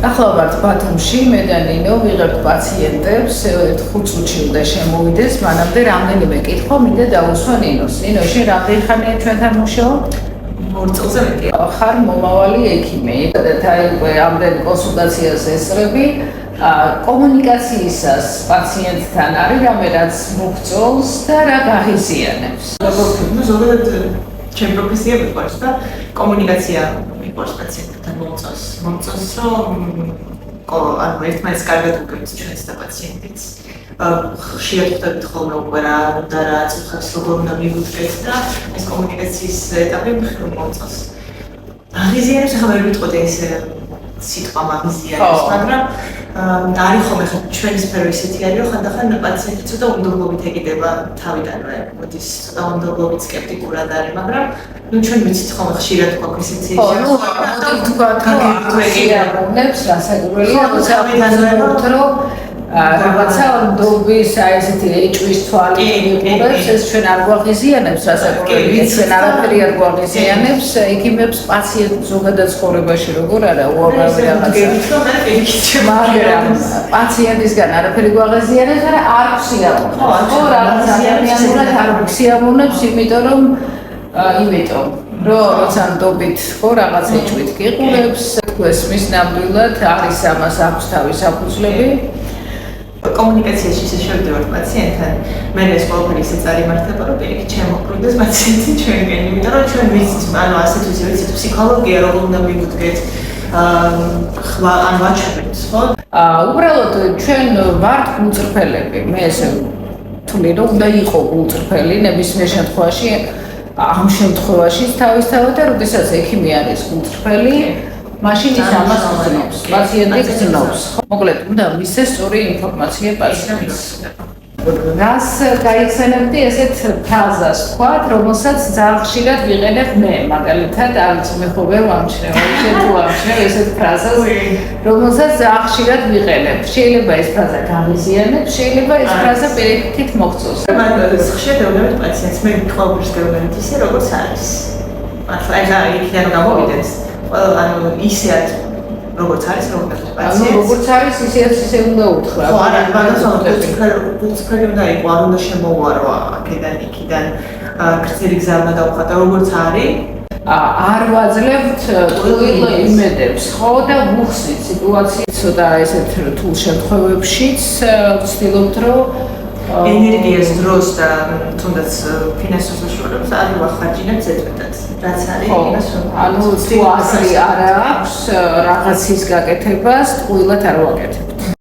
ახლა ვართ ბათუმში, მე და ნინო ვიღებთ პაციენტებს, 5 წუთში უნდა შემოვიდეს, მანამდე რამდენიმე კითხვა მინდა დავუსვა ნინოს. ნინო, შენ რამდენი ხანია ჩვენთან მუშაობ? 2 წელზე მეტი. ხარ მომავალი ექიმი და უკვე ამდენ კონსულტაციას ესწრები. კომუნიკაციისას პაციენტთან არის რამე რაც მოგწონს და რა გაღიზიანებს? ზოგადად ჩემი პროფესია მიყვარს და კომუნიკაცია მიყვარს პაციენტთან მომწონს, რომ ერთმანეთს კარგად უგებთ ჩვენს და პაციენტიც. ხშირად ხვდებით ხოლმე უკვე რა უნდა რა წუხებს როგორ უნდა მივუდგეთ და ეს კომუნიკაციის ეტაპი მომწონს. აღიზიანებს ახლა ვერ ვიტყოდი ეს სიტყვა მაგიზიანებს, მაგრამ არის ხოლმე ჩვენი სფერო ისეთი არის, რომ ხანდახან პაციენტი ცოტა უნდობლობით ეგიდება თავიდანვე, მოდის ცოტა უნდობლობით სკეპტიკურად არის, მაგრამ ჩვენ ვიცით ხოლმე ხშირად გვაქვს ისეთი შეგვიძლია რასაკვირველია, როცა ვიტანვებთ, რომ რაღაცა უნდობის აი ესეთი ეჭვის თვალი მიყურებს, ეს ჩვენ არ გვაღიზიანებს რასაკვირველია, ჩვენ არაფერი არ გვაღიზიანებს, ექიმებს პაციენტს ზოგადად ცხოვრებაში როგორ არა უამრავი რაღაცა. მაგრამ პაციენტისგან არაფერი გვაღიზიანებს, არა არ გვსიამოვნებს. ხო, რაღაც ადამიანურად არ გვსიამოვნებს, იმიტომ რომ როცა ნდობით ხო რაღაც ეჭვით გიყურებს, თქვენს ნამდვილად არის ამას აქვს თავის საფუძვლები. კომუნიკაციაში შევდივართ პაციენტთან, მე ეს ყველაფერი ისე წარიმართება, რომ პირიქით შემოგვიდეს პაციენტი ჩვენგან, იმიტომ რომ ჩვენ ვიცით, ანუ ასეთ ვიცით ფსიქოლოგია როგორ უნდა მივუდგეთ, ვაჩვენებთ, ხო? უბრალოდ ჩვენ ვართ გულწრფელები. მე ესე ვთვლი, რომ უნდა იყო გულწრფელი ნებისმიერ შემთხვევაში, ამ შემთხვევაში თავისთავად და როდესაც ექიმი არის გულწრფელი, მაშინ ის ამას გრძნობს, პაციენტი გრძნობს. მოკლედ, უნდა მისცეს სწორი ინფორმაცია პაციენტს. რას გაიხსენებდი ესეთ ფრაზას ვთქვათ, რომელსაც ძალიან ხშირად ვიყენებ მე, მაგალითად, არც მე ხო ვერ ვამჩნევ, ესეთ ფრაზას, რომელსაც ძალიან ხშირად ვიყენებ. შეიძლება ეს ფრაზა გამიზიანებს, შეიძლება ეს ფრაზა პირიქით მოგწონს. მან ხშირად ეუბნებით პაციენტს, მე ყოველთვის გეუბნებით ისე, როგორც არის. მართლა იქიდან გამოვიდეთ. ანუ ისე არის როგორც არის პაციენტს. როგორც არის ისე უნდა უთხრა. ხო, არა, მაგასთან გულწრფელი უნდა იყო, არ უნდა შემოვარო აქედან იქიდან გრძელი გზა უნდა დავხატო, როგორც არის. არ ვაძლევთ ტყუილ იმედებს, ხო და ვუხსნით სიტუაციას ცოტა ესეთ რთულ შემთხვევებშიც ვცდილობთ, რომ ენერგიას, დროს და თუნდაც ფინანსურ საშუალებას არ ვახარჯინებთ ზედმეტად. რაც არის იმას რომ ანუ თუ აზრი არ აქვს რაღაცის გაკეთებას, ტყუილად არ ვაკეთებ.